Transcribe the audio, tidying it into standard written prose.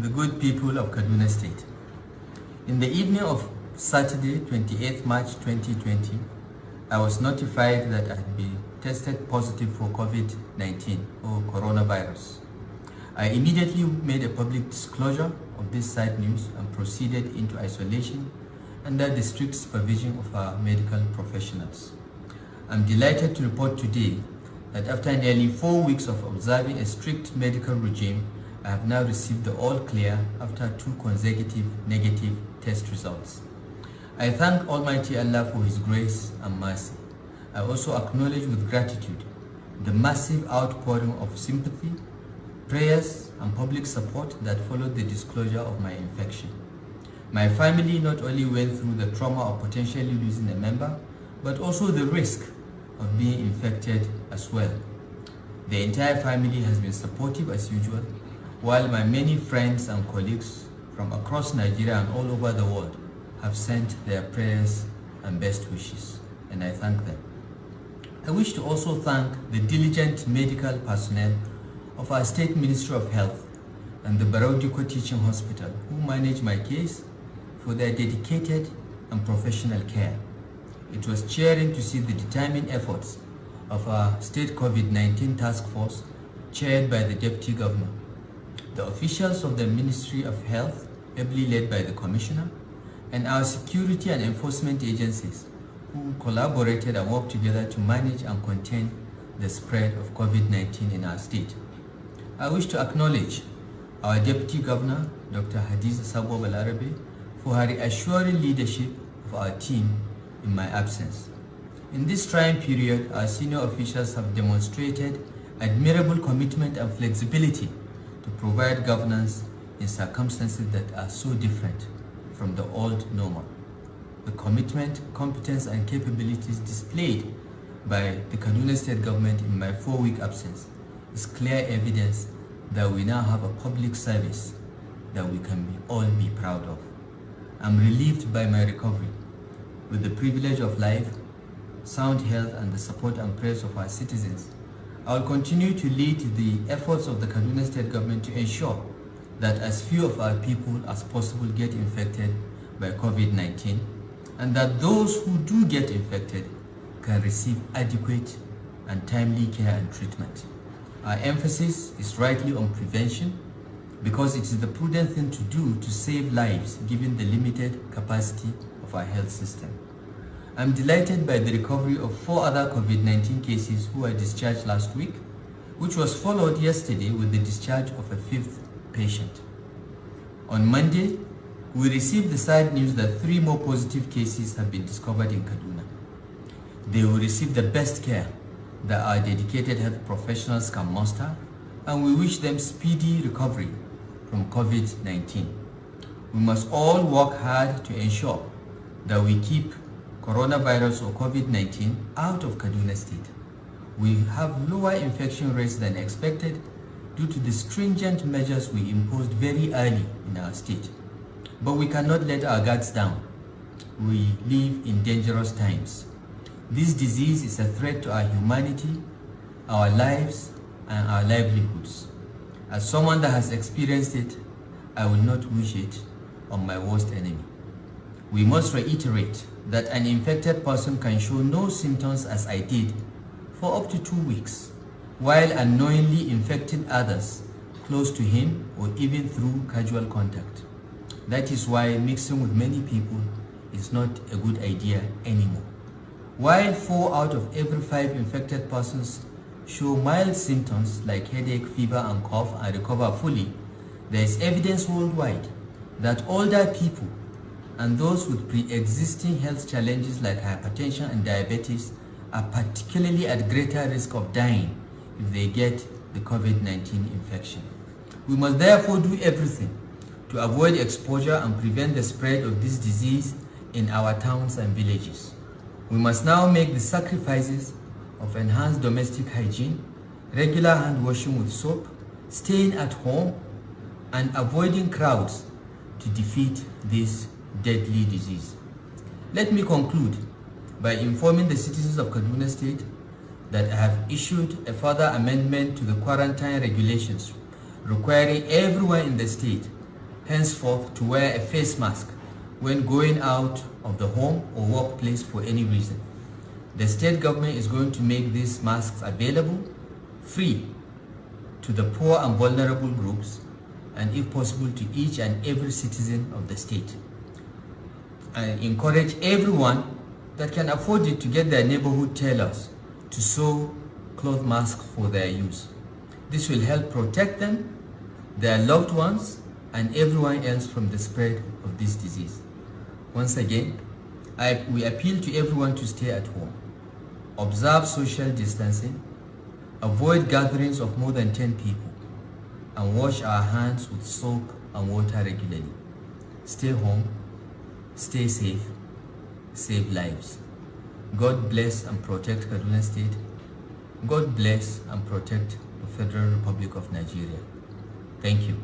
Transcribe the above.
the good people of Kaduna State. In the evening of Saturday, 28th March 2020, I was notified that I had been tested positive for COVID-19 or coronavirus. I immediately made a public disclosure of this sad news and proceeded into isolation under the strict supervision of our medical professionals. I'm delighted to report today that after nearly 4 weeks of observing a strict medical regime, I have now received the all clear after 2 consecutive negative test results. I thank Almighty Allah for His grace and mercy. I also acknowledge with gratitude the massive outpouring of sympathy, prayers, and public support that followed the disclosure of my infection. My family not only went through the trauma of potentially losing a member, but also the risk of being infected as well. The entire family has been supportive as usual, while my many friends and colleagues from across Nigeria and all over the world have sent their prayers and best wishes, and I thank them. I wish to also thank the diligent medical personnel of our State Ministry of Health and the Barau Dikko Teaching Hospital who managed my case for their dedicated and professional care. It was cheering to see the determined efforts of our State COVID-19 Task Force chaired by the Deputy Governor, the officials of the Ministry of Health, ably led by the Commissioner, and our security and enforcement agencies who collaborated and worked together to manage and contain the spread of COVID-19 in our state. I wish to acknowledge our Deputy Governor, Dr. Hadiza Sabo Balarabe, for her reassuring leadership of our team in my absence. In this trying period, our senior officials have demonstrated admirable commitment and flexibility to provide governance in circumstances that are so different from the old normal. The commitment, competence, and capabilities displayed by the Kaduna State government in my 4-week absence is clear evidence that we now have a public service that we can all be proud of. I'm relieved by my recovery. With the privilege of life, sound health, and the support and prayers of our citizens, I will continue to lead the efforts of the Kaduna State government to ensure that as few of our people as possible get infected by COVID-19, and that those who do get infected can receive adequate and timely care and treatment. Our emphasis is rightly on prevention because it is the prudent thing to do to save lives given the limited capacity of our health system. I'm delighted by the recovery of 4 other COVID-19 cases who were discharged last week, which was followed yesterday with the discharge of a 5th patient. On Monday, we received the sad news that 3 more positive cases have been discovered in Kaduna. They will receive the best care that our dedicated health professionals can muster, and we wish them speedy recovery from COVID-19. We must all work hard to ensure that we keep coronavirus or COVID-19 out of Kaduna State. We have lower infection rates than expected due to the stringent measures we imposed very early in our state. But we cannot let our guards down. We live in dangerous times. This disease is a threat to our humanity, our lives, and our livelihoods. As someone that has experienced it, I will not wish it on my worst enemy. We must reiterate that an infected person can show no symptoms as I did for up to 2 weeks, while unknowingly infecting others close to him or even through casual contact. That is why mixing with many people is not a good idea anymore. While 4 out of every 5 infected persons show mild symptoms like headache, fever, and cough and recover fully, there is evidence worldwide that older people and those with pre-existing health challenges like hypertension and diabetes are particularly at greater risk of dying if they get the COVID-19 infection. We must therefore do everything to avoid exposure and prevent the spread of this disease in our towns and villages. We must now make the sacrifices of enhanced domestic hygiene, regular hand washing with soap, staying at home, and avoiding crowds to defeat this deadly disease. Let me conclude by informing the citizens of Kaduna State that I have issued a further amendment to the quarantine regulations requiring everyone in the state henceforth to wear a face mask when going out of the home or workplace for any reason. The state government is going to make these masks available free to the poor and vulnerable groups, and if possible to each and every citizen of the state. I encourage everyone that can afford it to get their neighborhood tailors to sew cloth masks for their use. This will help protect them, their loved ones, and everyone else from the spread of this disease. Once again, we appeal to everyone to stay at home, observe social distancing, avoid gatherings of more than 10 people, and wash our hands with soap and water regularly. Stay home, stay safe, save lives. God bless and protect Kaduna State. God bless and protect the Federal Republic of Nigeria. Thank you.